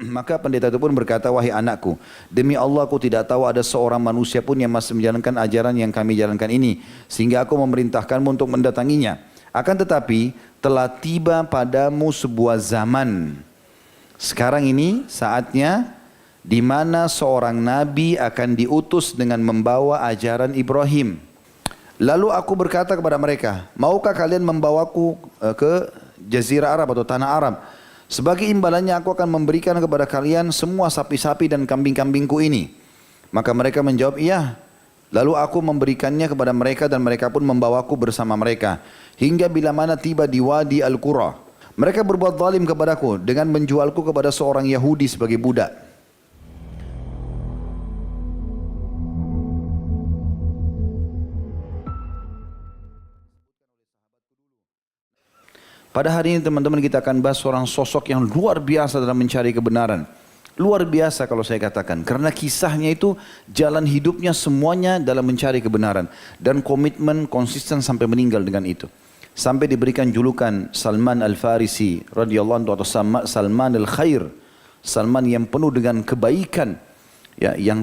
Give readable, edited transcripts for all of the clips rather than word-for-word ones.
Maka pendeta itu pun berkata, wahai anakku, demi Allah aku tidak tahu ada seorang manusia pun yang masih menjalankan ajaran yang kami jalankan ini, sehingga aku memerintahkanmu untuk mendatanginya. Akan tetapi telah tiba padamu sebuah zaman. Sekarang ini saatnya di mana seorang nabi akan diutus dengan membawa ajaran Ibrahim. Lalu aku berkata kepada mereka, maukah kalian membawaku ke Jazirah Arab atau Tanah Arab? Sebagai imbalannya aku akan memberikan kepada kalian semua sapi-sapi dan kambing-kambingku ini. Maka mereka menjawab, iya. Lalu aku memberikannya kepada mereka dan mereka pun membawaku bersama mereka. Hingga bila mana tiba di Wadi Al-Qura. Mereka berbuat zalim kepadaku dengan menjualku kepada seorang Yahudi sebagai budak. Pada hari ini teman-teman kita akan bahas seorang sosok yang luar biasa dalam mencari kebenaran. Luar biasa kalau saya katakan. Karena kisahnya itu jalan hidupnya semuanya dalam mencari kebenaran. Dan komitmen konsisten sampai meninggal dengan itu. Sampai diberikan julukan Salman Al-Farisi radhiyallahu anhu atau Salman Al-Khair. Salman yang penuh dengan kebaikan. Ya, yang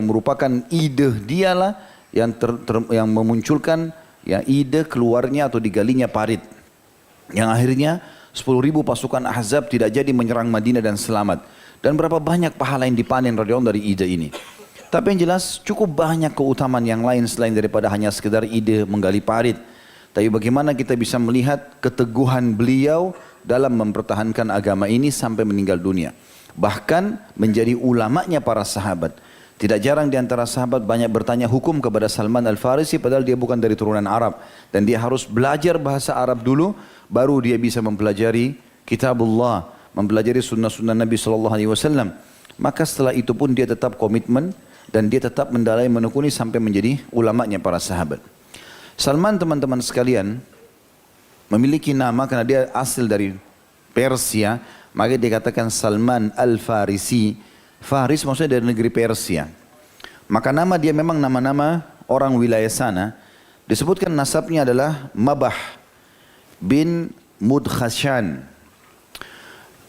merupakan ide dialah yang memunculkan ya, ide keluarnya atau digalinya parit. Yang akhirnya 10.000 pasukan Ahzab tidak jadi menyerang Madinah dan selamat. Dan berapa banyak pahala yang dipanen radhiyallahu dari ide ini. Tapi yang jelas cukup banyak keutamaan yang lain selain daripada hanya sekedar ide menggali parit. Tapi bagaimana kita bisa melihat keteguhan beliau dalam mempertahankan agama ini sampai meninggal dunia. Bahkan menjadi ulamanya para sahabat. Tidak jarang di antara sahabat banyak bertanya hukum kepada Salman Al-Farisi padahal dia bukan dari turunan Arab. Dan dia harus belajar bahasa Arab dulu, baru dia bisa mempelajari kitabullah, mempelajari sunnah-sunnah Nabi SAW. Maka setelah itu pun dia tetap komitmen dan dia tetap mendalai menekuni sampai menjadi ulamanya para sahabat. Salman teman-teman sekalian memiliki nama karena dia asal dari Persia, maka dia katakan Salman Al-Farisi. Faris maksudnya dari negeri Persia. Maka nama dia memang nama-nama orang wilayah sana. Disebutkan nasabnya adalah Mabah bin Mudkhashan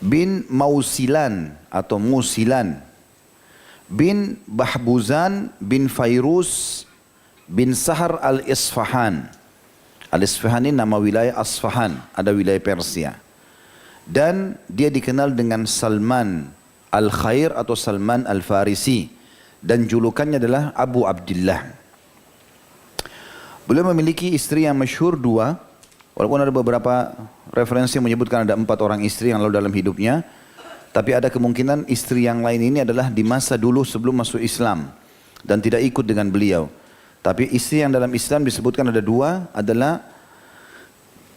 bin Mausilan atau Musilan bin Bahbuzan bin Fairuz bin Sahar al-Isfahan. Al-Isfahan ini nama wilayah Asfahan, ada wilayah Persia. Dan dia dikenal dengan Salman Al-Khair atau Salman Al-Farisi. Dan julukannya adalah Abu Abdullah. Beliau memiliki istri yang masyhur dua. Walaupun ada beberapa referensi yang menyebutkan ada 4 orang istri yang lalu dalam hidupnya. Tapi ada kemungkinan istri yang lain ini adalah di masa dulu sebelum masuk Islam. Dan tidak ikut dengan beliau. Tapi istri yang dalam Islam disebutkan ada 2 adalah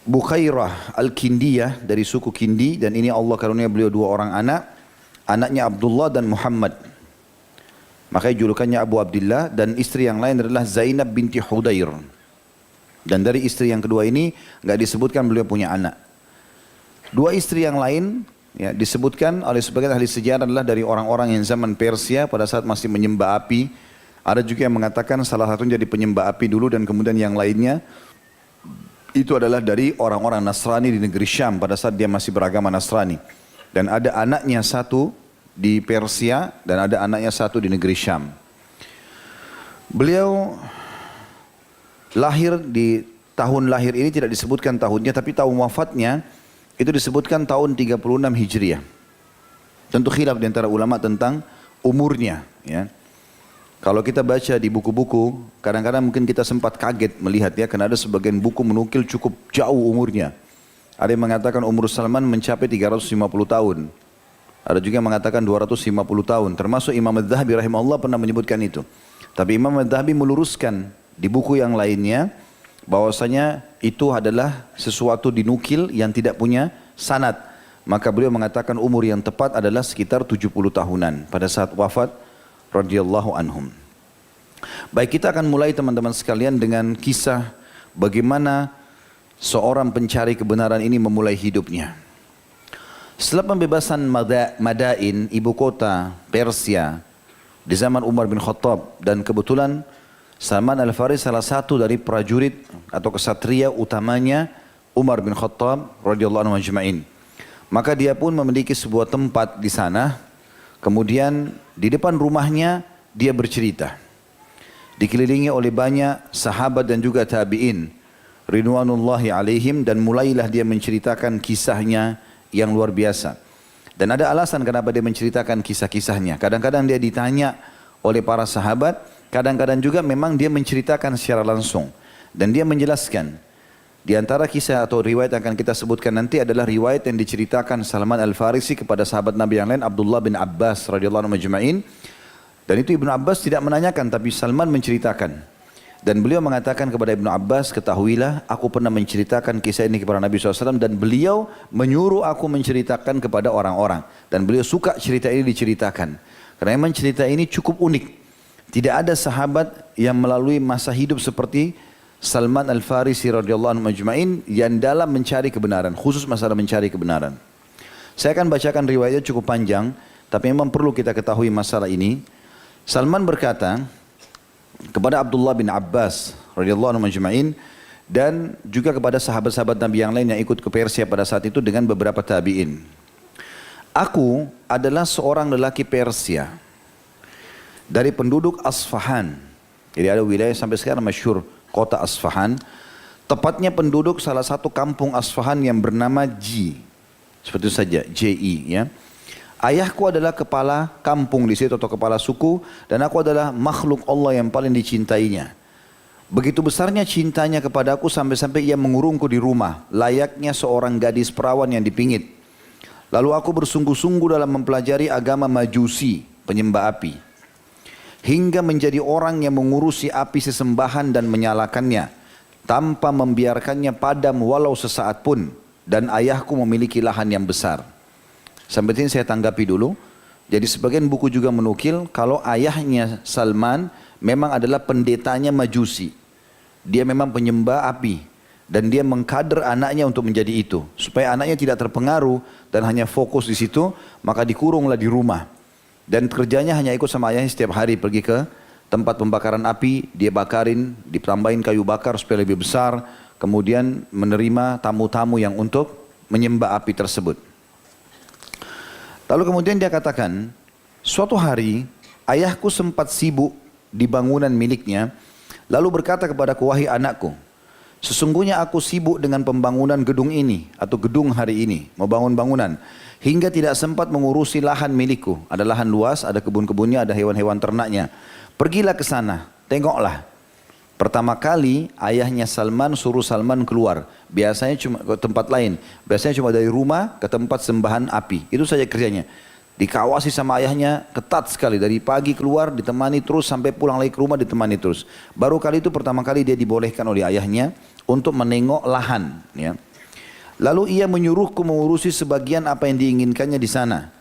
Bukhairah Al-Kindiyah dari suku Kindi. Dan ini Allah karunia beliau 2 orang anak. Anaknya Abdullah dan Muhammad. Makanya julukannya Abu Abdullah. Dan istri yang lain adalah Zainab binti Hudair. Dan dari istri yang kedua ini nggak disebutkan beliau punya anak. 2 istri yang lain ya, disebutkan oleh sebagian ahli sejarah adalah dari orang-orang yang zaman Persia pada saat masih menyembah api. Ada juga yang mengatakan salah satunya jadi penyembah api dulu dan kemudian yang lainnya itu adalah dari orang-orang Nasrani di negeri Syam pada saat dia masih beragama Nasrani. Dan ada anaknya 1 di Persia dan ada anaknya 1 di negeri Syam. Beliau lahir di tahun lahir ini tidak disebutkan tahunnya, tapi tahun wafatnya itu disebutkan tahun 36 Hijriah. Tentu khilaf di antara ulama tentang umurnya. Ya. Kalau kita baca di buku-buku, kadang-kadang mungkin kita sempat kaget melihat ya, karena ada sebagian buku menukil cukup jauh umurnya. Ada yang mengatakan umur Salman mencapai 350 tahun. Ada juga yang mengatakan 250 tahun. Termasuk Imam Adz-Dzahabi rahimahullah pernah menyebutkan itu. Tapi Imam Adz-Dzahabi meluruskan di buku yang lainnya bahwasanya itu adalah sesuatu dinukil yang tidak punya sanad. Maka beliau mengatakan umur yang tepat adalah sekitar 70 tahunan pada saat wafat radhiyallahu anhum. Baik, kita akan mulai teman-teman sekalian dengan kisah bagaimana seorang pencari kebenaran ini memulai hidupnya. Setelah pembebasan Madain, ibu kota Persia, di zaman Umar bin Khattab, dan kebetulan Salman Al-Farisi salah satu dari prajurit atau kesatria utamanya Umar bin Khattab radhiyallahu anhu ajma'in. Maka dia pun memiliki sebuah tempat di sana. Kemudian di depan rumahnya dia bercerita. Dikelilingi oleh banyak sahabat dan juga tabi'in. Ridwanullahi alaihim, dan mulailah dia menceritakan kisahnya yang luar biasa. Dan ada alasan kenapa dia menceritakan kisah-kisahnya. Kadang-kadang dia ditanya oleh para sahabat, kadang-kadang juga memang dia menceritakan secara langsung. Dan dia menjelaskan. Di antara kisah atau riwayat yang akan kita sebutkan nanti adalah riwayat yang diceritakan Salman Al-Farisi kepada sahabat Nabi yang lain, Abdullah bin Abbas radhiyallahu anhu majma'in. Dan itu Ibnu Abbas tidak menanyakan, tapi Salman menceritakan. Dan beliau mengatakan kepada Ibnu Abbas, ketahuilah aku pernah menceritakan kisah ini kepada Nabi SAW, dan beliau menyuruh aku menceritakan kepada orang-orang. Dan beliau suka cerita ini diceritakan. Karena memang cerita ini cukup unik. Tidak ada sahabat yang melalui masa hidup seperti Salman Al-Farisi radhiyallahu anhu majma'in yang dalam mencari kebenaran, khusus masalah mencari kebenaran. Saya akan bacakan riwayatnya cukup panjang, tapi memang perlu kita ketahui masalah ini. Salman berkata kepada Abdullah bin Abbas radhiyallahu anhu majma'in, dan juga kepada sahabat-sahabat Nabi yang lain yang ikut ke Persia pada saat itu dengan beberapa tabi'in. Aku adalah seorang lelaki Persia dari penduduk Asfahan. Jadi ada wilayah sampai sekarang masyhur, kota Asfahan, tepatnya penduduk salah satu kampung Asfahan yang bernama Ji, seperti itu saja, Ji, ya. Ayahku adalah kepala kampung di situ atau kepala suku, dan aku adalah makhluk Allah yang paling dicintainya. Begitu besarnya cintanya kepadaku sampai-sampai ia mengurungku di rumah, layaknya seorang gadis perawan yang dipingit. Lalu aku bersungguh-sungguh dalam mempelajari agama Majusi, penyembah api, hingga menjadi orang yang mengurusi api sesembahan dan menyalakannya tanpa membiarkannya padam walau sesaat pun, dan ayahku memiliki lahan yang besar. Sampai sini saya tanggapi dulu. Jadi sebagian buku juga menukil kalau ayahnya Salman memang adalah pendetanya Majusi. Dia memang penyembah api dan dia mengkader anaknya untuk menjadi itu, supaya anaknya tidak terpengaruh dan hanya fokus di situ, maka dikurunglah di rumah. Dan kerjanya hanya ikut sama ayahnya setiap hari pergi ke tempat pembakaran api, dia bakarin, ditambahin kayu bakar supaya lebih besar, kemudian menerima tamu-tamu yang untuk menyembah api tersebut. Lalu kemudian dia katakan, suatu hari ayahku sempat sibuk di bangunan miliknya, lalu berkata kepadaku, wahai anakku, sesungguhnya aku sibuk dengan pembangunan gedung ini atau gedung hari ini, mau bangun bangunan, hingga tidak sempat mengurusi lahan milikku. Ada lahan luas, ada kebun-kebunnya, ada hewan-hewan ternaknya. Pergilah ke sana, tengoklah. Pertama kali ayahnya Salman suruh Salman keluar. Biasanya cuma ke tempat lain. Biasanya cuma dari rumah ke tempat sembahan api. Itu saja kerjanya. Dikawasi sama ayahnya ketat sekali. Dari pagi keluar ditemani terus sampai pulang lagi ke rumah ditemani terus. Baru kali itu pertama kali dia dibolehkan oleh ayahnya untuk menengok lahan. Ya. Lalu ia menyuruhku mengurusi sebagian apa yang diinginkannya di sana.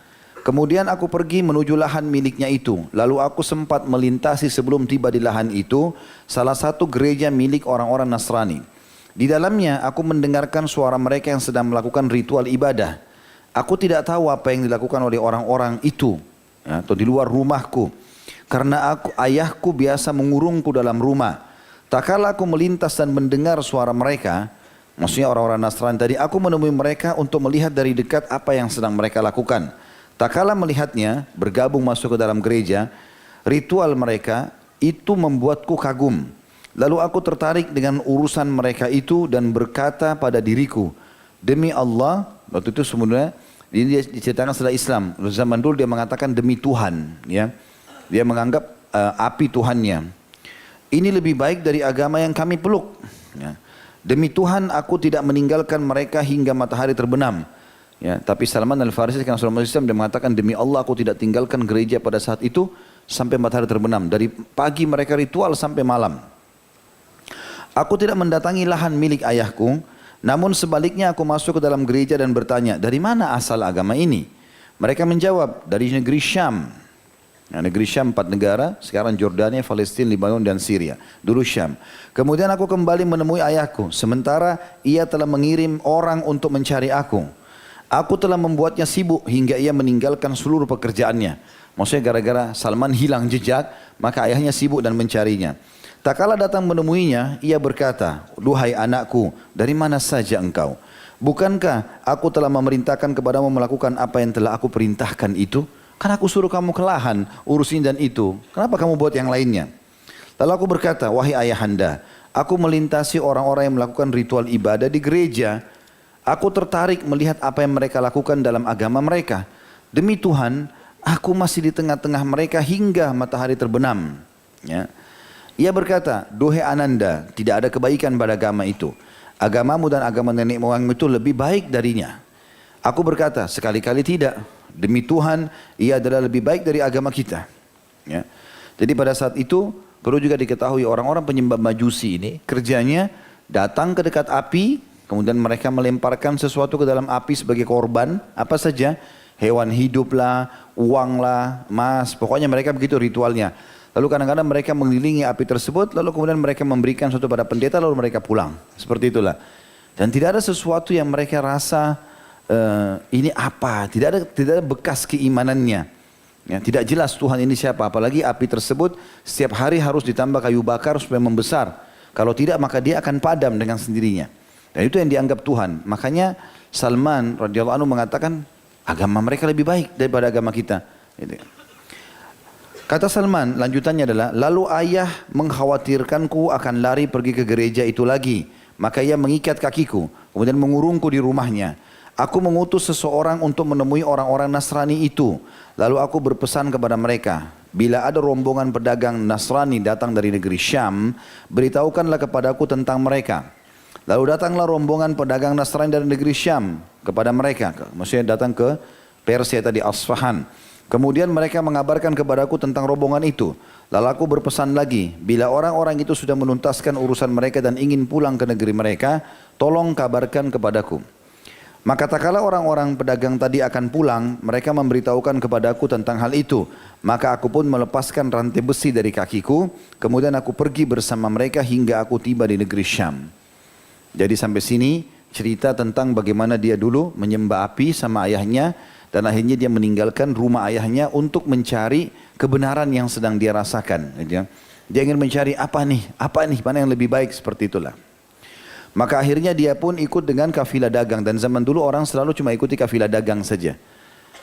Kemudian aku pergi menuju lahan miliknya itu. Lalu aku sempat melintasi sebelum tiba di lahan itu salah satu gereja milik orang-orang Nasrani. Di dalamnya aku mendengarkan suara mereka yang sedang melakukan ritual ibadah. Aku tidak tahu apa yang dilakukan oleh orang-orang itu, ya, atau di luar rumahku. Karena ayahku biasa mengurungku dalam rumah. Tak kala aku melintas dan mendengar suara mereka, maksudnya orang-orang Nasrani tadi, aku menemui mereka untuk melihat dari dekat apa yang sedang mereka lakukan. Tak kala melihatnya bergabung masuk ke dalam gereja, ritual mereka itu membuatku kagum. Lalu aku tertarik dengan urusan mereka itu dan berkata pada diriku, demi Allah, waktu itu sebenarnya ini dia diceritakan setelah Islam. Zaman dulu dia mengatakan demi Tuhan, ya. Dia menganggap api Tuhannya. Ini lebih baik dari agama yang kami peluk. Ya. Demi Tuhan aku tidak meninggalkan mereka hingga matahari terbenam. Ya, tapi Salman Al-Farisi karena seorang Islam dia mengatakan demi Allah aku tidak tinggalkan gereja pada saat itu sampai matahari terbenam. Dari pagi mereka ritual sampai malam. Aku tidak mendatangi lahan milik ayahku, namun sebaliknya aku masuk ke dalam gereja dan bertanya, dari mana asal agama ini? Mereka menjawab, dari negeri Syam. Nah, negeri Syam 4 negara, sekarang Jordania, Palestina, Lebanon dan Syria. Dulu Syam. Kemudian aku kembali menemui ayahku, sementara ia telah mengirim orang untuk mencari aku. Aku telah membuatnya sibuk hingga ia meninggalkan seluruh pekerjaannya. Maksudnya gara-gara Salman hilang jejak, maka ayahnya sibuk dan mencarinya. Tak kala datang menemuinya, ia berkata, duhai anakku, dari mana saja engkau? Bukankah aku telah memerintahkan kepadamu melakukan apa yang telah aku perintahkan itu? Kan aku suruh kamu ke lahan, urusin dan itu. Kenapa kamu buat yang lainnya? Lalu aku berkata, wahai ayahanda, aku melintasi orang-orang yang melakukan ritual ibadah di gereja. Aku tertarik melihat apa yang mereka lakukan dalam agama mereka. Demi Tuhan, aku masih di tengah-tengah mereka hingga matahari terbenam. Ya. Ia berkata, duhai Ananda, tidak ada kebaikan pada agama itu. Agamamu dan agama nenek moyangmu itu lebih baik darinya. Aku berkata, sekali-kali tidak. Demi Tuhan, ia adalah lebih baik dari agama kita. Ya. Jadi pada saat itu, perlu juga diketahui orang-orang penyembah majusi ini, kerjanya datang ke dekat api, kemudian mereka melemparkan sesuatu ke dalam api sebagai korban, apa saja, hewan hidup lah, uang lah, emas, pokoknya mereka begitu ritualnya. Lalu kadang-kadang mereka mengelilingi api tersebut, lalu kemudian mereka memberikan sesuatu pada pendeta, lalu mereka pulang. Seperti itulah. Dan tidak ada sesuatu yang mereka rasa ini apa, tidak ada bekas keimanannya. Ya, tidak jelas Tuhan ini siapa, apalagi api tersebut setiap hari harus ditambah kayu bakar supaya membesar. Kalau tidak maka dia akan padam dengan sendirinya. Dan itu yang dianggap Tuhan. Makanya Salman radhiyallahu anhu mengatakan agama mereka lebih baik daripada agama kita. Gitu. Kata Salman, lanjutannya adalah, lalu ayah mengkhawatirkanku akan lari pergi ke gereja itu lagi. Maka ia mengikat kakiku, kemudian mengurungku di rumahnya. Aku mengutus seseorang untuk menemui orang-orang Nasrani itu. Lalu aku berpesan kepada mereka, bila ada rombongan pedagang Nasrani datang dari negeri Syam, beritahukanlah kepadaku tentang mereka. Lalu datanglah rombongan pedagang Nasrani dari negeri Syam kepada mereka. Maksudnya datang ke Persia tadi, Asfahan. Kemudian mereka mengabarkan kepadaku tentang rombongan itu. Lalu aku berpesan lagi, bila orang-orang itu sudah menuntaskan urusan mereka dan ingin pulang ke negeri mereka, tolong kabarkan kepadaku. Maka tak kala orang-orang pedagang tadi akan pulang, mereka memberitahukan kepadaku tentang hal itu. Maka aku pun melepaskan rantai besi dari kakiku, kemudian aku pergi bersama mereka hingga aku tiba di negeri Syam. Jadi sampai sini cerita tentang bagaimana dia dulu menyembah api sama ayahnya, dan akhirnya dia meninggalkan rumah ayahnya untuk mencari kebenaran yang sedang dia rasakan. Dia ingin mencari apa nih, mana yang lebih baik, seperti itulah. Maka akhirnya dia pun ikut dengan kafilah dagang, dan zaman dulu orang selalu cuma ikuti kafilah dagang saja.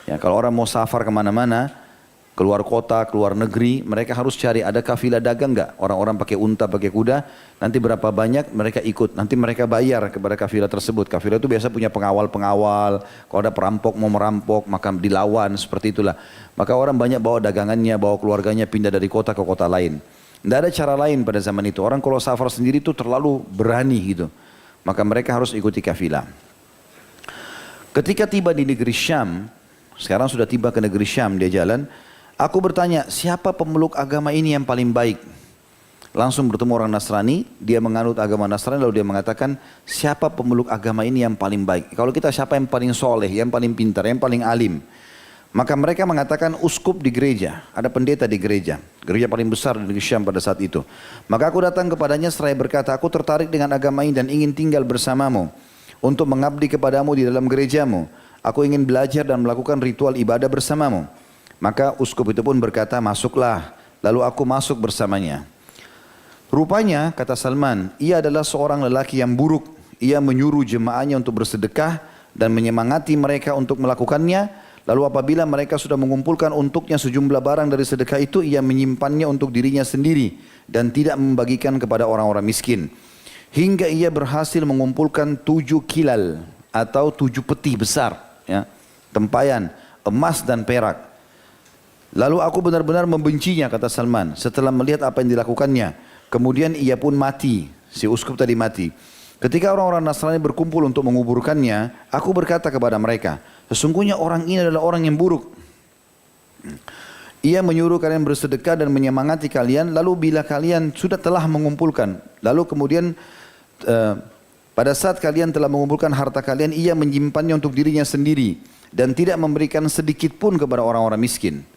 Ya, kalau orang mau safar kemana-mana, keluar kota, keluar negeri, mereka harus cari ada kafilah dagang enggak? Orang-orang pakai unta, pakai kuda, nanti berapa banyak mereka ikut, nanti mereka bayar kepada kafilah tersebut. Kafilah itu biasa punya pengawal-pengawal, kalau ada perampok mau merampok, maka dilawan, seperti itulah. Maka orang banyak bawa dagangannya, bawa keluarganya pindah dari kota ke kota lain. Tidak ada cara lain pada zaman itu. Orang kalau safar sendiri itu terlalu berani gitu. Maka mereka harus ikuti kafilah. Ketika tiba di negeri Syam, sekarang sudah tiba ke negeri Syam, dia jalan. Aku bertanya, siapa pemeluk agama ini yang paling baik? Langsung bertemu orang Nasrani, dia menganut agama Nasrani, lalu dia mengatakan, siapa pemeluk agama ini yang paling baik? Kalau kita siapa yang paling soleh, yang paling pintar, yang paling alim? Maka mereka mengatakan uskup di gereja, ada pendeta di gereja paling besar di negeri Syam pada saat itu. Maka aku datang kepadanya seraya berkata, aku tertarik dengan agama ini dan ingin tinggal bersamamu untuk mengabdi kepadamu di dalam gerejamu. Aku ingin belajar dan melakukan ritual ibadah bersamamu. Maka uskup itu pun berkata, masuklah. Lalu aku masuk bersamanya. Rupanya, kata Salman, ia adalah seorang lelaki yang buruk. Ia menyuruh jemaahnya untuk bersedekah dan menyemangati mereka untuk melakukannya. Lalu apabila mereka sudah mengumpulkan untuknya sejumlah barang dari sedekah itu, ia menyimpannya untuk dirinya sendiri dan tidak membagikan kepada orang-orang miskin. Hingga ia berhasil mengumpulkan 7 kilal atau 7 peti besar, ya, tempayan, emas dan perak. Lalu aku benar-benar membencinya, kata Salman, setelah melihat apa yang dilakukannya. Kemudian ia pun mati, si uskup tadi mati. Ketika orang-orang Nasrani berkumpul untuk menguburkannya, aku berkata kepada mereka, sesungguhnya orang ini adalah orang yang buruk. Ia menyuruh kalian bersedekah dan menyemangati kalian, lalu bila kalian sudah telah mengumpulkan, lalu kemudian pada saat kalian telah mengumpulkan harta kalian, ia menyimpannya untuk dirinya sendiri dan tidak memberikan sedikit pun kepada orang-orang miskin.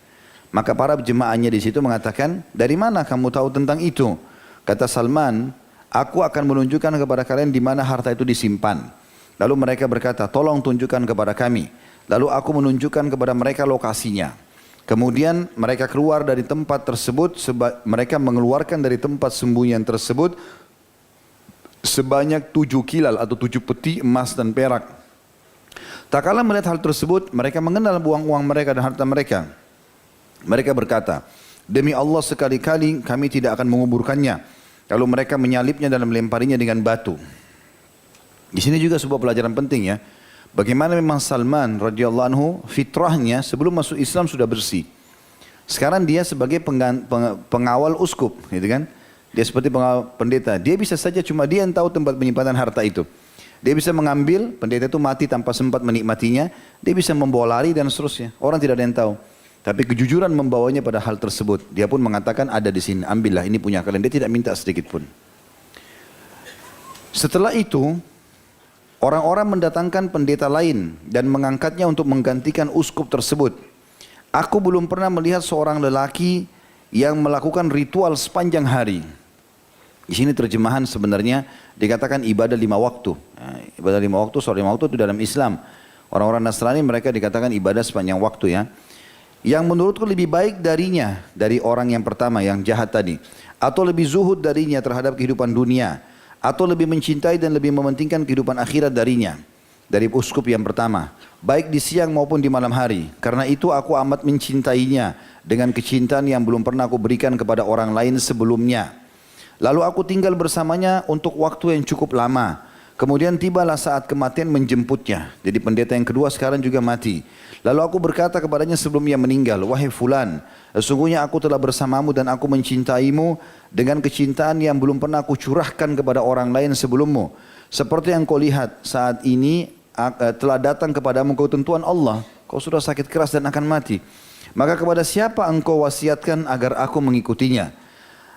Maka para jemaahnya di situ mengatakan, dari mana kamu tahu tentang itu? Kata Salman, aku akan menunjukkan kepada kalian di mana harta itu disimpan. Lalu mereka berkata, tolong tunjukkan kepada kami. Lalu aku menunjukkan kepada mereka lokasinya. Kemudian mereka keluar dari tempat tersebut, mereka mengeluarkan dari tempat sembunyian tersebut sebanyak 7 kilal atau 7 peti emas dan perak. Tak kala melihat hal tersebut, mereka mengenal uang-uang mereka dan harta mereka. Mereka berkata, demi Allah sekali-kali kami tidak akan menguburkannya. Lalu mereka menyalipnya dan melemparinya dengan batu. Di sini juga sebuah pelajaran penting ya. Bagaimana memang Salman radhiyallahu anhu fitrahnya sebelum masuk Islam sudah bersih. Sekarang dia sebagai pengawal uskup, gitu kan? Dia seperti pengawal pendeta. Dia bisa saja cuma dia yang tahu tempat penyimpanan harta itu. Dia bisa mengambil, pendeta itu mati tanpa sempat menikmatinya. Dia bisa membawa lari dan seterusnya. Orang tidak ada yang tahu. Tapi kejujuran membawanya pada hal tersebut. Dia pun mengatakan ada di sini, ambillah ini punya kalian. Dia tidak minta sedikit pun. Setelah itu, orang-orang mendatangkan pendeta lain dan mengangkatnya untuk menggantikan uskup tersebut. Aku belum pernah melihat seorang lelaki yang melakukan ritual sepanjang hari. Di sini terjemahan sebenarnya dikatakan ibadah 5 waktu. Nah, ibadah 5 waktu, soal 5 waktu itu dalam Islam. Orang-orang Nasrani mereka dikatakan ibadah sepanjang waktu ya. Yang menurutku lebih baik darinya, dari orang yang pertama yang jahat tadi. Atau lebih zuhud darinya terhadap kehidupan dunia. Atau lebih mencintai dan lebih mementingkan kehidupan akhirat darinya. Dari uskup yang pertama. Baik di siang maupun di malam hari. Karena itu aku amat mencintainya. Dengan kecintaan yang belum pernah aku berikan kepada orang lain sebelumnya. Lalu aku tinggal bersamanya untuk waktu yang cukup lama. Kemudian tibalah saat kematian menjemputnya. Jadi pendeta yang kedua sekarang juga mati. Lalu aku berkata kepadanya sebelum ia meninggal, wahai fulan, sesungguhnya aku telah bersamamu dan aku mencintaimu dengan kecintaan yang belum pernah aku curahkan kepada orang lain sebelummu. Seperti yang kau lihat saat ini telah datang kepadamu ketentuan Allah. Kau sudah sakit keras dan akan mati. Maka kepada siapa engkau wasiatkan agar aku mengikutinya?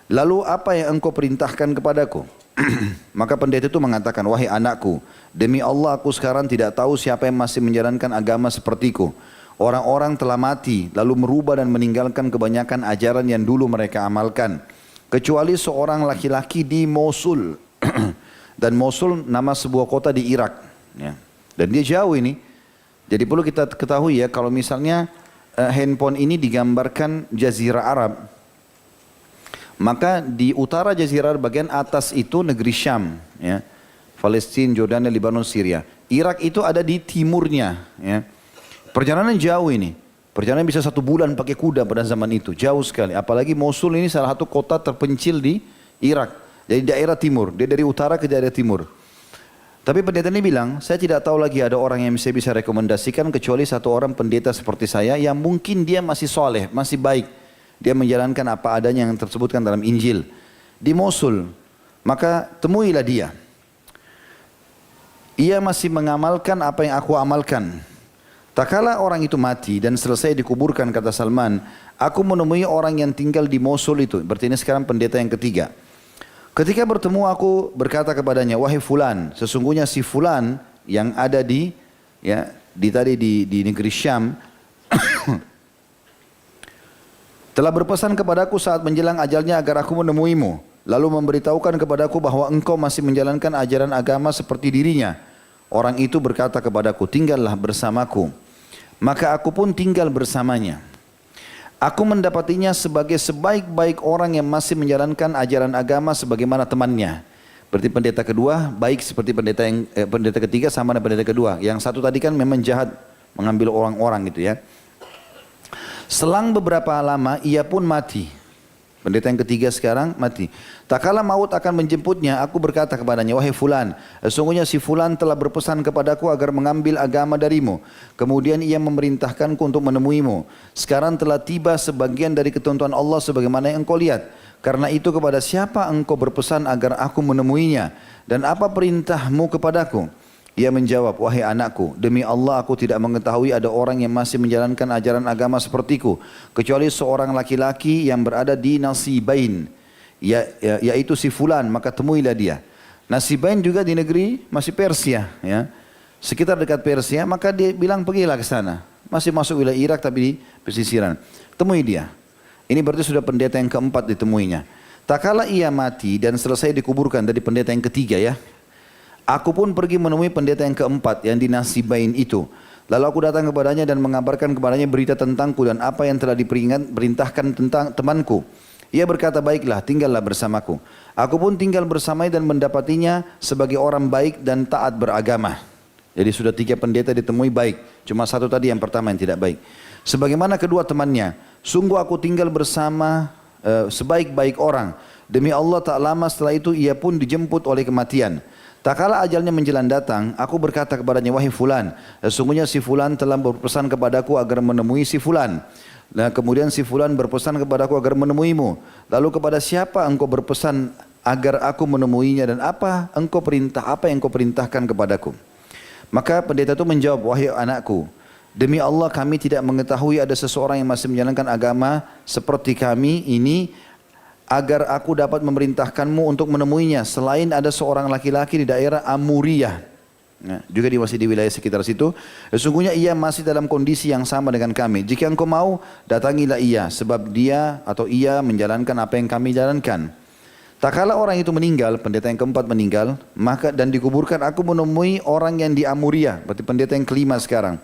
Lalu apa yang engkau perintahkan kepadaku? Maka pendeta itu mengatakan, wahai anakku, demi Allah aku sekarang tidak tahu siapa yang masih menjalankan agama sepertiku. Orang-orang telah mati, lalu merubah dan meninggalkan kebanyakan ajaran yang dulu mereka amalkan. Kecuali seorang laki-laki di Mosul. Dan Mosul nama sebuah kota di Irak. Ya. Dan dia jauh ini. Jadi perlu kita ketahui ya, kalau misalnya handphone ini digambarkan Jazirah Arab. Maka di utara Jazirah bagian atas itu negeri Syam, ya. Palestina, Jordania, Lebanon, Syria. Irak itu ada di timurnya, ya. Perjalanan jauh ini. Perjalanan bisa 1 bulan pakai kuda pada zaman itu, jauh sekali. Apalagi Mosul ini salah satu kota terpencil di Irak. Jadi daerah timur, dia dari utara ke daerah timur. Tapi pendeta ini bilang, saya tidak tahu lagi ada orang yang saya bisa rekomendasikan kecuali satu orang pendeta seperti saya yang mungkin dia masih soleh, masih baik. Dia menjalankan apa adanya yang tersebutkan dalam Injil. Di Mosul, maka temuilah dia. Ia masih mengamalkan apa yang aku amalkan. Tak kala orang itu mati dan selesai dikuburkan, kata Salman, aku menemui orang yang tinggal di Mosul itu. Berarti ini sekarang pendeta yang ketiga. Ketika bertemu aku berkata kepadanya, wahai fulan, sesungguhnya si fulan yang ada di negeri Syam telah berpesan kepadaku saat menjelang ajalnya agar aku menemuimu. Lalu memberitahukan kepadaku bahwa engkau masih menjalankan ajaran agama seperti dirinya. Orang itu berkata kepadaku, tinggallah bersamaku. Maka aku pun tinggal bersamanya. Aku mendapatinya sebagai sebaik-baik orang yang masih menjalankan ajaran agama sebagaimana temannya. Berarti pendeta kedua baik seperti pendeta ketiga sama dengan pendeta kedua. Yang satu tadi kan memang jahat mengambil orang-orang gitu ya. Selang beberapa lama ia pun mati. Pendeta yang ketiga sekarang mati. Tak kala maut akan menjemputnya, aku berkata kepadanya, wahai fulan, sesungguhnya si fulan telah berpesan kepadaku agar mengambil agama darimu. Kemudian ia memerintahkanku untuk menemuimu. Sekarang telah tiba sebagian dari ketentuan Allah sebagaimana yang engkau lihat. Karena itu kepada siapa engkau berpesan agar aku menemuinya? Dan apa perintahmu kepadaku? Ia menjawab, wahai anakku, demi Allah aku tidak mengetahui ada orang yang masih menjalankan ajaran agama sepertiku. Kecuali seorang laki-laki yang berada di Nasibain, yaitu si fulan, maka temuilah dia. Nasibain juga di negeri masih Persia, ya. Sekitar dekat Persia, maka dia bilang pergilah ke sana. Masih masuk wilayah Irak tapi di pesisiran. Temui dia. Ini berarti sudah pendeta yang keempat ditemuinya. Tak kala ia mati dan selesai dikuburkan dari pendeta yang ketiga ya. Aku pun pergi menemui pendeta yang keempat yang di Nasibain itu. Lalu aku datang kepadanya dan mengabarkan kepadanya berita tentangku dan apa yang telah diperintahkan tentang temanku. Ia berkata, baiklah, tinggallah bersamaku. Aku pun tinggal bersamanya dan mendapatinya sebagai orang baik dan taat beragama. Jadi sudah 3 pendeta ditemui baik. Cuma 1 tadi yang pertama yang tidak baik. Sebagaimana kedua temannya, sungguh aku tinggal bersama sebaik-baik orang. Demi Allah tak lama setelah itu ia pun dijemput oleh kematian. Tak kala ajalnya menjelang datang, aku berkata kepadanya, wahai fulan, sesungguhnya si fulan telah berpesan kepadaku agar menemui si fulan. Nah, kemudian si fulan berpesan kepadaku agar menemuimu. Lalu kepada siapa engkau berpesan agar aku menemuinya dan apa yang engkau perintahkan kepadaku? Maka pendeta itu menjawab, wahai anakku, demi Allah kami tidak mengetahui ada seseorang yang masih menjalankan agama seperti kami ini agar aku dapat memerintahkanmu untuk menemuinya selain ada seorang laki-laki di daerah Amuriyah. Nah, juga masih di wilayah sekitar situ. Sesungguhnya ia masih dalam kondisi yang sama dengan kami. Jika engkau mau, datangilah ia, sebab dia atau ia menjalankan apa yang kami jalankan. Tak kala orang itu meninggal, pendeta yang keempat meninggal, maka dan dikuburkan, aku menemui orang yang di Amuriyah, berarti pendeta yang kelima sekarang.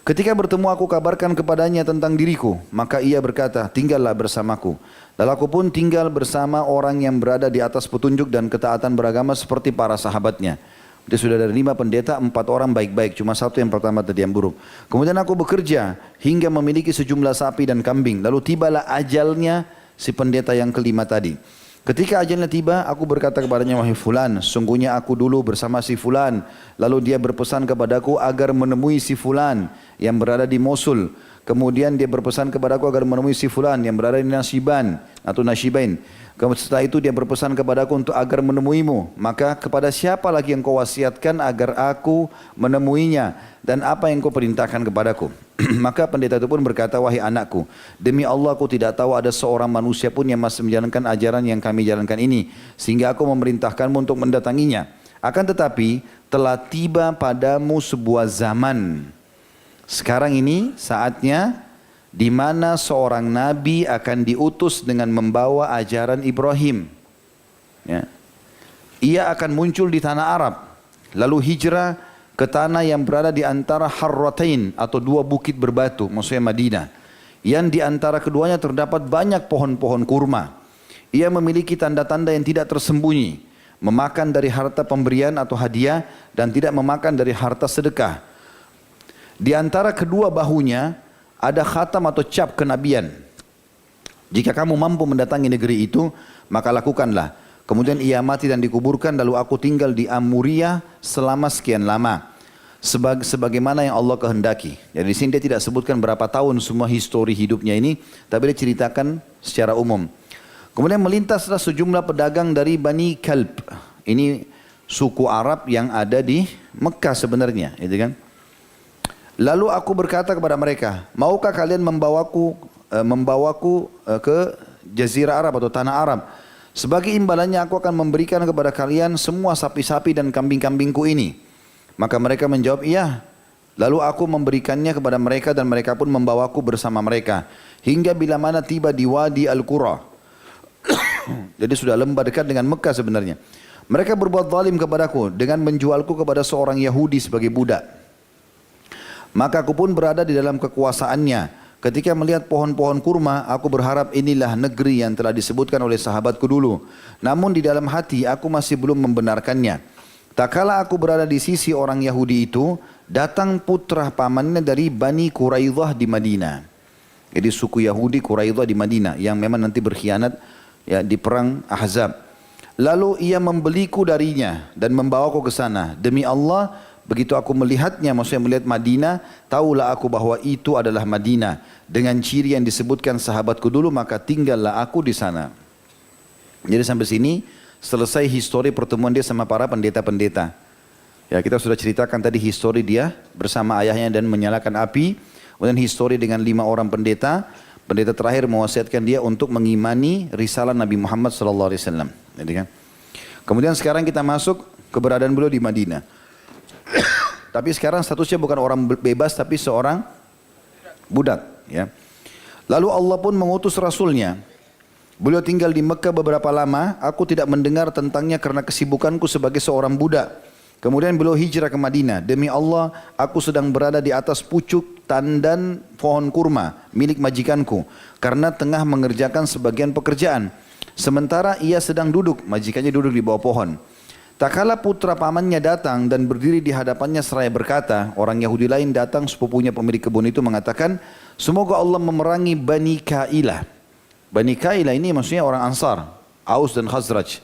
Ketika bertemu aku kabarkan kepadanya tentang diriku, maka ia berkata, tinggallah bersamaku. Lalu aku pun tinggal bersama orang yang berada di atas petunjuk dan ketaatan beragama seperti para sahabatnya. Dia sudah ada 5 pendeta, 4 orang baik-baik, cuma 1 yang pertama tadi yang buruk. Kemudian aku bekerja hingga memiliki sejumlah sapi dan kambing. Lalu tibalah ajalnya si pendeta yang kelima tadi. Ketika ajalnya tiba, aku berkata kepadanya, wahai fulan, sungguhnya aku dulu bersama si fulan. Lalu dia berpesan kepadaku agar menemui si fulan yang berada di Mosul. Kemudian dia berpesan kepadaku agar menemui si fulan yang berada di Nasiban atau Nashibain. Setelah itu dia berpesan kepadaku untuk agar menemuimu. Maka kepada siapa lagi yang kau wasiatkan agar aku menemuinya dan apa yang kau perintahkan kepadaku? Maka pendeta itu pun berkata, wahai anakku, demi Allah aku tidak tahu ada seorang manusia pun yang masih menjalankan ajaran yang kami jalankan ini, sehingga aku memerintahkanmu untuk mendatanginya. Akan tetapi telah tiba padamu sebuah zaman. Sekarang ini saatnya di mana seorang nabi akan diutus dengan membawa ajaran Ibrahim. Ya. Ia akan muncul di tanah Arab, lalu hijrah ke tanah yang berada di antara Harratain atau 2 bukit berbatu, maksudnya Madinah. Yang di antara keduanya terdapat banyak pohon-pohon kurma. Ia memiliki tanda-tanda yang tidak tersembunyi, memakan dari harta pemberian atau hadiah dan tidak memakan dari harta sedekah. Di antara kedua bahunya ada khatam atau cap kenabian. Jika kamu mampu mendatangi negeri itu, maka lakukanlah. Kemudian ia mati dan dikuburkan, lalu aku tinggal di Amuriyah selama sekian lama. Sebagaimana yang Allah kehendaki. Jadi di sini dia tidak sebutkan berapa tahun semua histori hidupnya ini, tapi dia ceritakan secara umum. Kemudian melintaslah sejumlah pedagang dari Bani Kalb. Ini suku Arab yang ada di Mekah sebenarnya, gitu kan? Lalu aku berkata kepada mereka, maukah kalian membawaku ke Jazirah Arab atau tanah Arab? Sebagai imbalannya aku akan memberikan kepada kalian semua sapi-sapi dan kambing-kambingku ini. Maka mereka menjawab, iya. Lalu aku memberikannya kepada mereka dan mereka pun membawaku bersama mereka. Hingga bila mana tiba di Wadi Al-Qura. Jadi sudah lembah dekat dengan Mekah sebenarnya. Mereka berbuat zalim kepadaku dengan menjualku kepada seorang Yahudi sebagai budak. Maka aku pun berada di dalam kekuasaannya. Ketika melihat pohon-pohon kurma, aku berharap inilah negeri yang telah disebutkan oleh sahabatku dulu. Namun di dalam hati aku masih belum membenarkannya. Tak kala aku berada di sisi orang Yahudi itu, datang putra pamannya dari Bani Quraidah di Madinah. Jadi suku Yahudi Quraidah di Madinah yang memang nanti berkhianat ya, di perang Ahzab. Lalu ia membeliku darinya dan membawaku ke sana. Demi Allah, begitu aku melihatnya, maksudnya melihat Madinah, tahulah aku bahwa itu adalah Madinah. Dengan ciri yang disebutkan sahabatku dulu, maka tinggallah aku di sana. Jadi sampai sini selesai histori pertemuan dia sama para pendeta-pendeta. Ya, kita sudah ceritakan tadi histori dia bersama ayahnya dan menyalakan api. Kemudian histori dengan 5 orang pendeta. Pendeta terakhir mewasiatkan dia untuk mengimani risalah Nabi Muhammad SAW. Jadi kan? Kemudian sekarang kita masuk keberadaan beliau di Madinah. Tapi sekarang statusnya bukan orang bebas tapi seorang budak. Ya. Lalu Allah pun mengutus Rasulnya. Beliau tinggal di Mekah beberapa lama. Aku tidak mendengar tentangnya karena kesibukanku sebagai seorang budak. Kemudian beliau hijrah ke Madinah. Demi Allah, aku sedang berada di atas pucuk tandan pohon kurma milik majikanku karena tengah mengerjakan sebagian pekerjaan. Sementara ia sedang duduk, majikannya duduk di bawah pohon. Tak kala putra pamannya datang dan berdiri di hadapannya seraya berkata, orang Yahudi lain datang, sepupunya pemilik kebun itu mengatakan, semoga Allah memerangi Bani Kailah. Bani Kailah ini maksudnya orang Ansar, Aus dan Khazraj.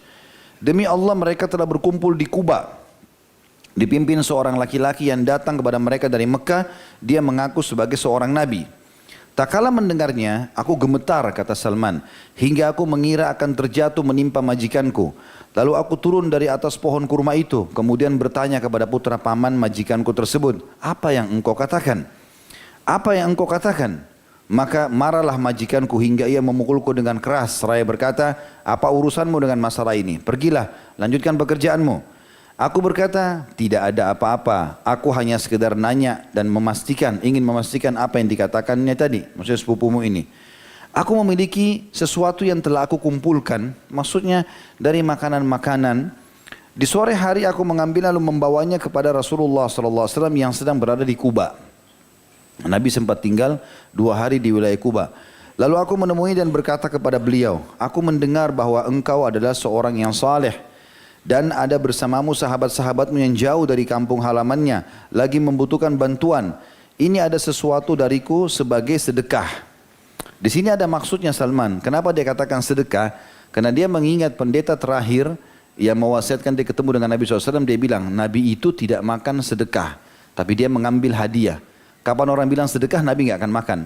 Demi Allah mereka telah berkumpul di Kuba. Dipimpin seorang laki-laki yang datang kepada mereka dari Mekah, dia mengaku sebagai seorang nabi. Tak kala mendengarnya, aku gemetar, kata Salman, hingga aku mengira akan terjatuh menimpa majikanku. Lalu aku turun dari atas pohon kurma itu, kemudian bertanya kepada putra paman majikanku tersebut, apa yang engkau katakan? Apa yang engkau katakan? Maka marahlah majikanku hingga ia memukulku dengan keras, seraya berkata, apa urusanmu dengan masalah ini? Pergilah, lanjutkan pekerjaanmu. Aku berkata, tidak ada apa-apa, aku hanya sekedar nanya dan ingin memastikan apa yang dikatakannya tadi, maksudnya sepupumu ini. Aku memiliki sesuatu yang telah aku kumpulkan, maksudnya dari makanan-makanan. Di sore hari aku mengambil lalu membawanya kepada Rasulullah SAW yang sedang berada di Kuba. Nabi sempat tinggal 2 hari di wilayah Kuba. Lalu aku menemui dan berkata kepada beliau, aku mendengar bahwa engkau adalah seorang yang saleh. Dan ada bersamamu sahabat-sahabatmu yang jauh dari kampung halamannya, lagi membutuhkan bantuan. Ini ada sesuatu dariku sebagai sedekah. Di sini ada maksudnya Salman. Kenapa dia katakan sedekah? Karena dia mengingat pendeta terakhir yang mewasiatkan dia ketemu dengan Nabi SAW. Dia bilang, Nabi itu tidak makan sedekah, tapi dia mengambil hadiah. Kapan orang bilang sedekah, Nabi nggak akan makan.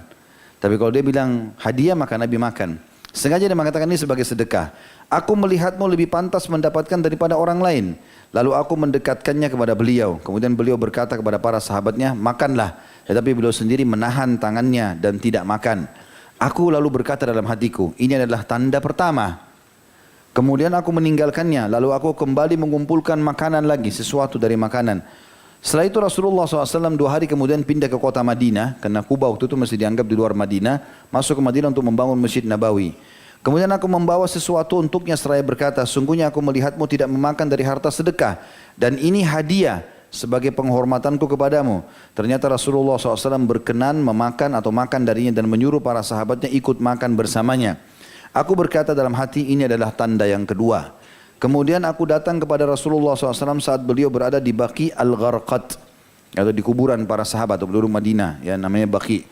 Tapi kalau dia bilang hadiah, maka Nabi makan. Sengaja dia mengatakan ini sebagai sedekah. Aku melihatmu lebih pantas mendapatkan daripada orang lain. Lalu aku mendekatkannya kepada beliau. Kemudian beliau berkata kepada para sahabatnya, makanlah. Tetapi beliau sendiri menahan tangannya dan tidak makan. Aku lalu berkata dalam hatiku, ini adalah tanda pertama. Kemudian aku meninggalkannya. Lalu aku kembali mengumpulkan makanan lagi, sesuatu dari makanan. Setelah itu Rasulullah SAW 2 hari kemudian pindah ke kota Madinah. Karena Kuba waktu itu masih dianggap di luar Madinah. Masuk ke Madinah untuk membangun Masjid Nabawi. Kemudian aku membawa sesuatu untuknya seraya berkata, sungguhnya aku melihatmu tidak memakan dari harta sedekah. Dan ini hadiah sebagai penghormatanku kepadamu. Ternyata Rasulullah SAW berkenan memakan atau makan darinya dan menyuruh para sahabatnya ikut makan bersamanya. Aku berkata dalam hati, ini adalah tanda yang kedua. Kemudian aku datang kepada Rasulullah SAW saat beliau berada di Baqi Al-Gharqad, atau di kuburan para sahabat atau penduduk Madinah, yang namanya Baqi.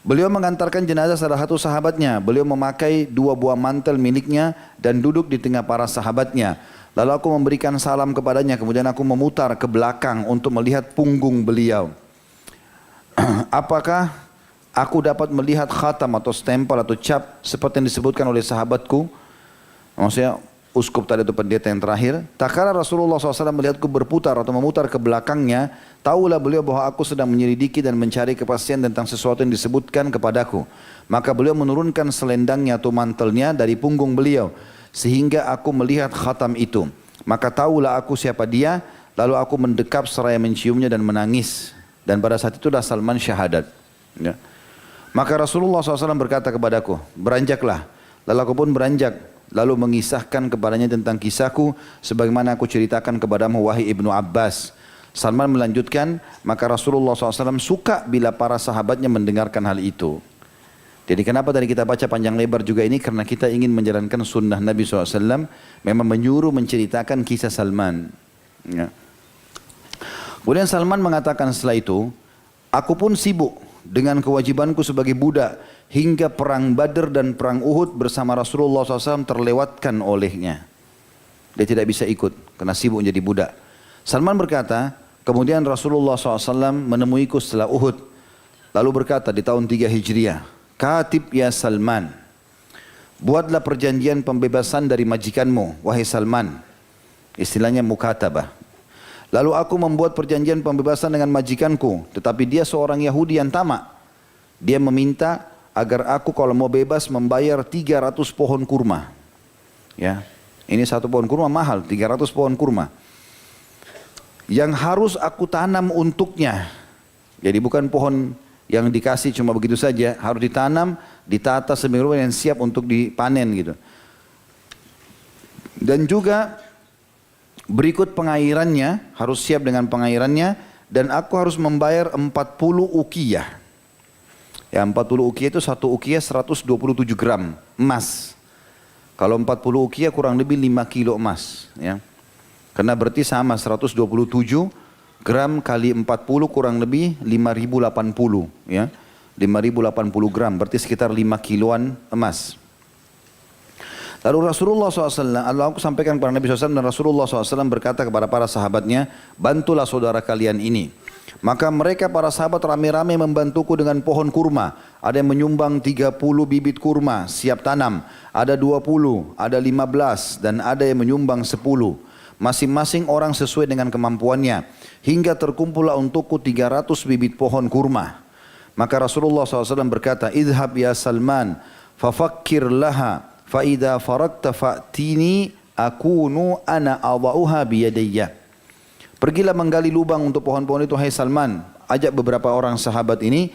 Beliau mengantarkan jenazah salah satu sahabatnya. Beliau memakai 2 buah mantel miliknya dan duduk di tengah para sahabatnya. Lalu aku memberikan salam kepadanya, kemudian aku memutar ke belakang untuk melihat punggung beliau. Apakah aku dapat melihat khatam atau stempel atau cap seperti yang disebutkan oleh sahabatku? Maksudnya uskup tadi itu pendeta yang terakhir. Tak kala Rasulullah SAW melihatku berputar atau memutar ke belakangnya, tahulah beliau bahwa aku sedang menyelidiki dan mencari kepastian tentang sesuatu yang disebutkan kepadaku. Maka beliau menurunkan selendangnya atau mantelnya dari punggung beliau, sehingga aku melihat khatam itu. Maka tahulah aku siapa dia, lalu aku mendekap seraya menciumnya dan menangis. Dan pada saat itulah Salman syahadat. Ya. Maka Rasulullah SAW berkata kepadaku, beranjaklah. Lalu aku pun beranjak. Lalu mengisahkan kepadanya tentang kisahku sebagaimana aku ceritakan kepadamu wahai Ibnu Abbas. Salman melanjutkan, maka Rasulullah SAW suka bila para sahabatnya mendengarkan hal itu. Jadi kenapa tadi kita baca panjang lebar juga ini? Karena kita ingin menjalankan sunnah Nabi SAW, memang menyuruh menceritakan kisah Salman. Ya. Kemudian Salman mengatakan setelah itu, aku pun sibuk dengan kewajibanku sebagai budak hingga perang Badr dan perang Uhud bersama Rasulullah SAW terlewatkan olehnya. Dia tidak bisa ikut karena sibuk menjadi budak. Salman berkata, kemudian Rasulullah SAW menemuiku setelah Uhud. Lalu berkata di tahun 3 Hijriah, Katib ya Salman, buatlah perjanjian pembebasan dari majikanmu, wahai Salman. Istilahnya mukatabah. Lalu aku membuat perjanjian pembebasan dengan majikanku, tetapi dia seorang Yahudi yang tamak. Dia meminta agar aku kalau mau bebas membayar 300 pohon kurma. Ya, ini 1 pohon kurma mahal, 300 pohon kurma. Yang harus aku tanam untuknya. Jadi bukan pohon yang dikasih cuma begitu saja, harus ditanam, ditata sedemikian rupa yang siap untuk dipanen gitu. Dan juga Berikut pengairannya, harus siap dengan pengairannya, dan aku harus membayar 40 ukiyah. Ya, 40 ukiyah itu 1 ukiyah 127 gram emas. Kalau 40 ukiyah kurang lebih 5 kilo emas. Ya. Karena berarti sama 127 gram kali 40 kurang lebih 5080. Ya. 5080 gram berarti sekitar 5 kiloan emas. Lalu Rasulullah SAW, Allah aku sampaikan kepada Nabi SAW, dan Rasulullah SAW berkata kepada para sahabatnya, bantulah saudara kalian ini. Maka mereka para sahabat rame-rame membantuku dengan pohon kurma. Ada yang menyumbang 30 bibit kurma siap tanam. Ada 20, ada 15 dan ada yang menyumbang 10. Masing-masing orang sesuai dengan kemampuannya. Hingga terkumpullah untukku 300 bibit pohon kurma. Maka Rasulullah SAW berkata, idhab ya Salman, fafakkir laha, fa'idha farakta fa'tini akunu ana adha'uha biyadayya. Pergilah menggali lubang untuk pohon-pohon itu, hai Salman. Ajak beberapa orang sahabat ini.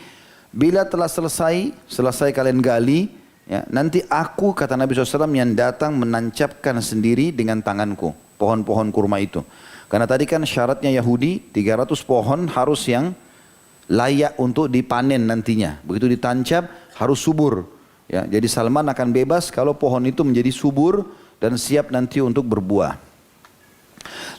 Bila telah selesai kalian gali, ya, nanti aku, kata Nabi SAW, yang datang menancapkan sendiri dengan tanganku pohon-pohon kurma itu. Karena tadi kan syaratnya Yahudi 300 pohon harus yang layak untuk dipanen nantinya. Begitu ditancap harus subur. Ya, jadi Salman akan bebas kalau pohon itu menjadi subur dan siap nanti untuk berbuah.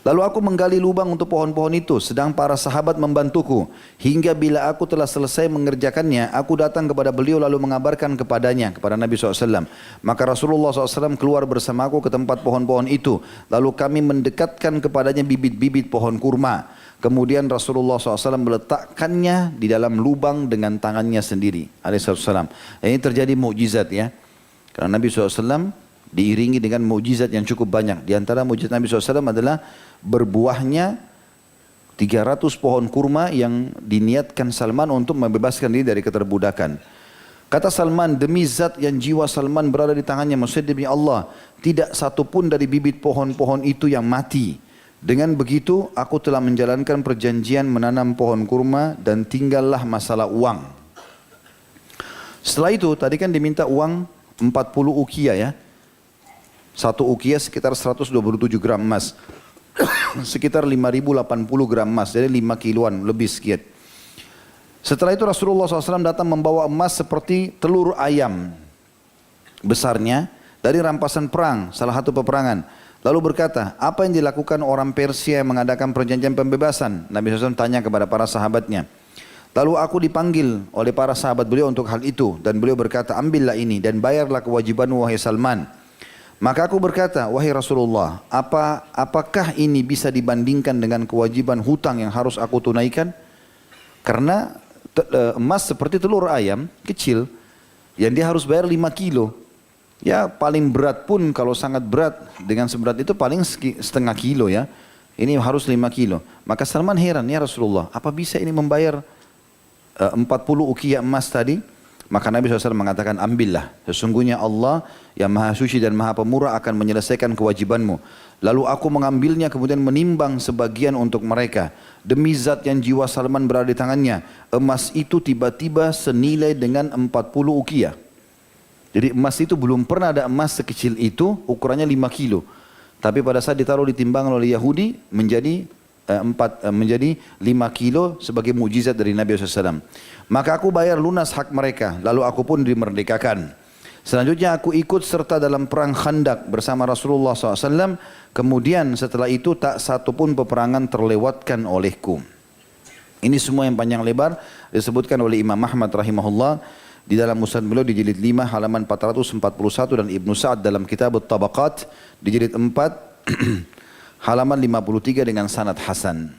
Lalu aku menggali lubang untuk pohon-pohon itu, sedang para sahabat membantuku. Hingga bila aku telah selesai mengerjakannya, aku datang kepada beliau lalu mengabarkan kepadanya, kepada Nabi SAW. Maka Rasulullah SAW keluar bersamaku ke tempat pohon-pohon itu. Lalu kami mendekatkan kepadanya bibit-bibit pohon kurma. Kemudian Rasulullah SAW meletakkannya di dalam lubang dengan tangannya sendiri. Alaihissalam. Ini terjadi mukjizat ya. Karena Nabi SAW diiringi dengan mukjizat yang cukup banyak. Di antara mukjizat Nabi SAW adalah berbuahnya 300 pohon kurma yang diniatkan Salman untuk membebaskan diri dari keterbudakan. Kata Salman, demi zat yang jiwa Salman berada di tangannya, maksudnya demi Allah, tidak satu pun dari bibit pohon-pohon itu yang mati. Dengan begitu, aku telah menjalankan perjanjian menanam pohon kurma dan tinggallah masalah uang. Setelah itu, tadi kan diminta uang 40 ukiyah ya. 1 ukiyah sekitar 127 gram emas. Sekitar 5080 gram emas. Jadi 5 kiloan lebih sekian. Setelah itu Rasulullah SAW datang membawa emas seperti telur ayam besarnya dari rampasan perang, salah satu peperangan. Lalu berkata, apa yang dilakukan orang Persia yang mengadakan perjanjian pembebasan? Nabi SAW tanya kepada para sahabatnya. Lalu aku dipanggil oleh para sahabat beliau untuk hal itu. Dan beliau berkata, ambillah ini dan bayarlah kewajibanmu wahai Salman. Maka aku berkata, wahai Rasulullah, apakah ini bisa dibandingkan dengan kewajiban hutang yang harus aku tunaikan? Karena emas seperti telur ayam kecil yang dia harus bayar 5 kilo. Ya paling berat pun kalau sangat berat dengan seberat itu paling setengah kilo ya. Ini harus 5 kilo. Maka Salman heran, ya Rasulullah, apa bisa ini membayar 40 ukiyah emas tadi? Maka Nabi SAW mengatakan, ambillah. Sesungguhnya Allah yang maha suci dan maha pemurah akan menyelesaikan kewajibanmu. Lalu aku mengambilnya kemudian menimbang sebagian untuk mereka. Demi zat yang jiwa Salman berada di tangannya. Emas itu tiba-tiba senilai dengan 40 ukiyah. Jadi emas itu belum pernah ada emas sekecil itu, ukurannya 5 kilo. Tapi pada saat ditaruh di timbangan oleh Yahudi menjadi 5 kilo sebagai mujizat dari Nabi SAW. Maka aku bayar lunas hak mereka, lalu aku pun dimerdekakan. Selanjutnya aku ikut serta dalam perang Khandak bersama Rasulullah SAW. Kemudian setelah itu tak satu pun peperangan terlewatkan olehku. Ini semua yang panjang lebar disebutkan oleh Imam Ahmad rahimahullah di dalam musnad beliau di jilid 5 halaman 441 dan Ibnu Sa'ad dalam kitab At-Tabaqat di jilid 4 halaman 53 dengan sanad hasan.